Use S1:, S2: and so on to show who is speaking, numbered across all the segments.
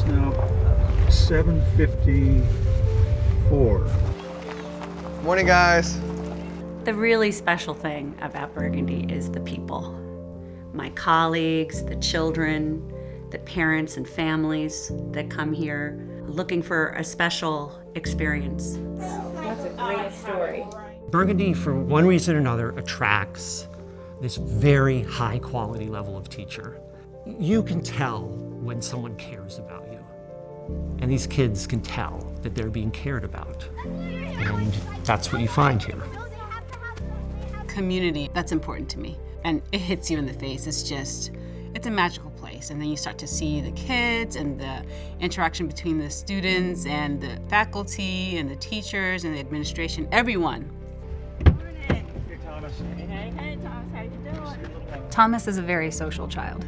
S1: now 7:54.
S2: Morning, guys.
S3: The really special thing about Burgundy is the people. My colleagues, the children, the parents and families that come here looking for a special experience.
S4: That's a great story.
S5: Burgundy, for one reason or another, attracts this very high quality level of teacher. You can tell when someone cares about you. And these kids can tell that they're being cared about. And that's what you find here.
S6: Community, that's important to me. And it hits you in the face. It's a magical place. And then you start to see the kids and the interaction between the students and the faculty and the teachers and the administration, everyone.
S1: Hey, Thomas.
S4: Hey, Thomas, how you doing?
S7: Thomas is a very social child.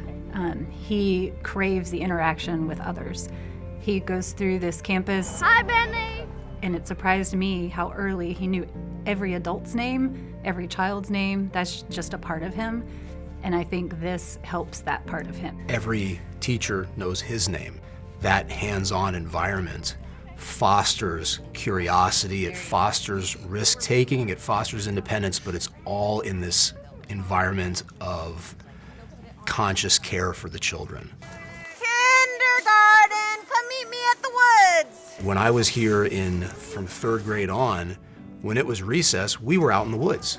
S7: He craves the interaction with others. He goes through this campus.
S4: Hi, Benny.
S7: And it surprised me how early he knew every adult's name, every child's name. That's just a part of him. And I think this helps that part of him.
S8: Every teacher knows his name. That hands-on environment fosters curiosity, it fosters risk-taking, it fosters independence, but it's all in this environment of conscious care for the children.
S4: Kindergarten, come meet me at the woods.
S8: When I was here from 3rd grade on, when it was recess, we were out in the woods.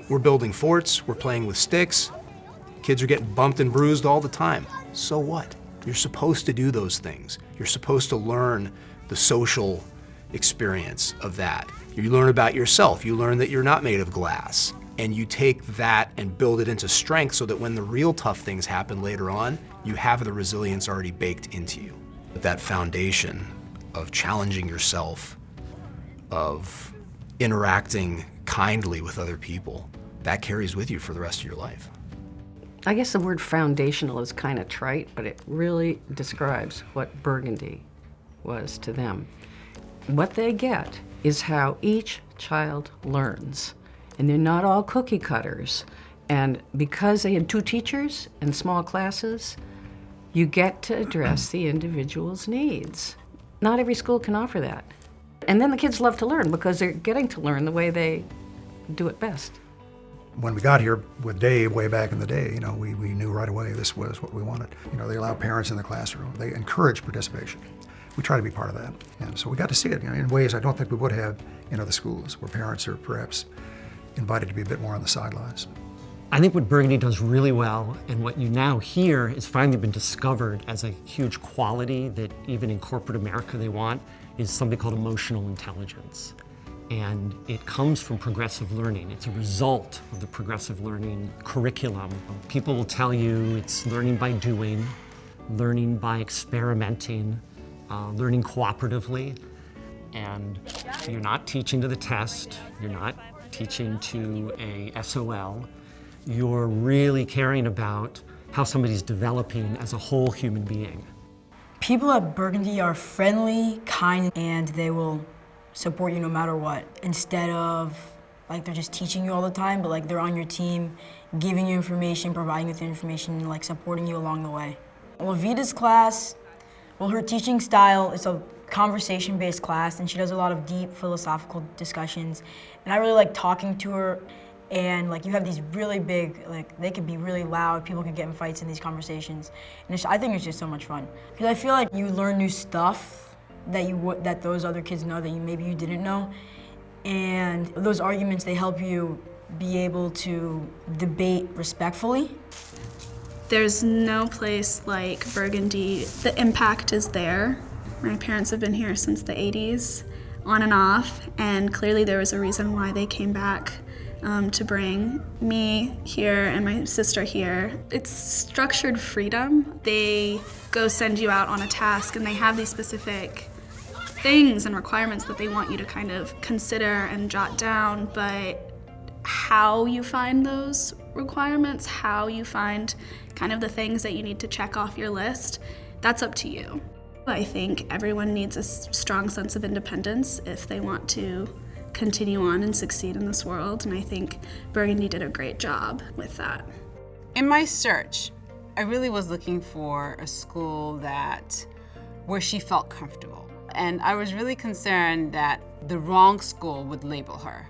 S8: We're building forts, we're playing with sticks. Kids are getting bumped and bruised all the time. So what? You're supposed to do those things. You're supposed to learn the social experience of that. You learn about yourself. You learn that you're not made of glass. And you take that and build it into strength so that when the real tough things happen later on, you have the resilience already baked into you. But that foundation of challenging yourself, of interacting kindly with other people, that carries with you for the rest of your life.
S9: I guess the word foundational is kind of trite, but it really describes what Burgundy was to them. What they get is how each child learns. And they're not all cookie cutters. And because they had 2 teachers and small classes, you get to address the individual's needs. Not every school can offer that. And then the kids love to learn because they're getting to learn the way they do it best.
S10: When we got here with Dave way back in the day, we knew right away this was what we wanted. They allow parents in the classroom. They encourage participation. We try to be part of that. And so we got to see it in ways I don't think we would have in other schools where parents are perhaps invited to be a bit more on the sidelines.
S5: I think what Burgundy does really well, and what you now hear has finally been discovered as a huge quality that even in corporate America they want, is something called emotional intelligence. And it comes from progressive learning. It's a result of the progressive learning curriculum. People will tell you it's learning by doing, learning by experimenting, learning cooperatively. And you're not teaching to the test, you're not teaching to a SOL. You're really caring about how somebody's developing as a whole human being.
S11: People at Burgundy are friendly, kind, and they will support you no matter what. Instead of like they're just teaching you all the time, but like they're on your team, giving you information, providing you with information, like supporting you along the way. Lavita's class, well, her teaching style is a conversation-based class, and she does a lot of deep philosophical discussions. And I really like talking to her. And like you have these really big, like they can be really loud, people can get in fights in these conversations. And I think it's just so much fun. Because I feel like you learn new stuff that those other kids know that maybe you didn't know. And those arguments, they help you be able to debate respectfully.
S12: There's no place like Burgundy. The impact is there. My parents have been here since the 80s, on and off, and clearly there was a reason why they came back to bring me here and my sister here. It's structured freedom. They go send you out on a task and they have these specific things and requirements that they want you to kind of consider and jot down, but how you find those requirements, how you find kind of the things that you need to check off your list, that's up to you. I think everyone needs a strong sense of independence if they want to continue on and succeed in this world, and I think Burgundy did a great job with that.
S6: In my search, I really was looking for a school that where she felt comfortable. And I was really concerned that the wrong school would label her.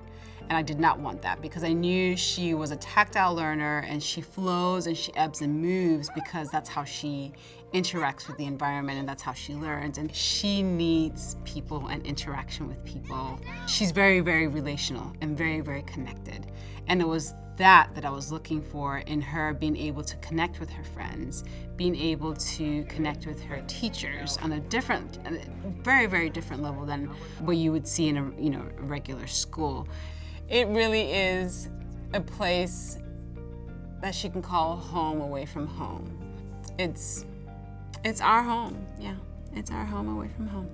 S6: And I did not want that because I knew she was a tactile learner and she flows and she ebbs and moves because that's how she interacts with the environment and that's how she learns. And she needs people and interaction with people. She's very, very relational and very, very connected. And it was that I was looking for in her, being able to connect with her friends, being able to connect with her teachers on a very, very different level than what you would see in a regular school. It really is a place that she can call home away from home. It's our home, yeah. It's our home away from home.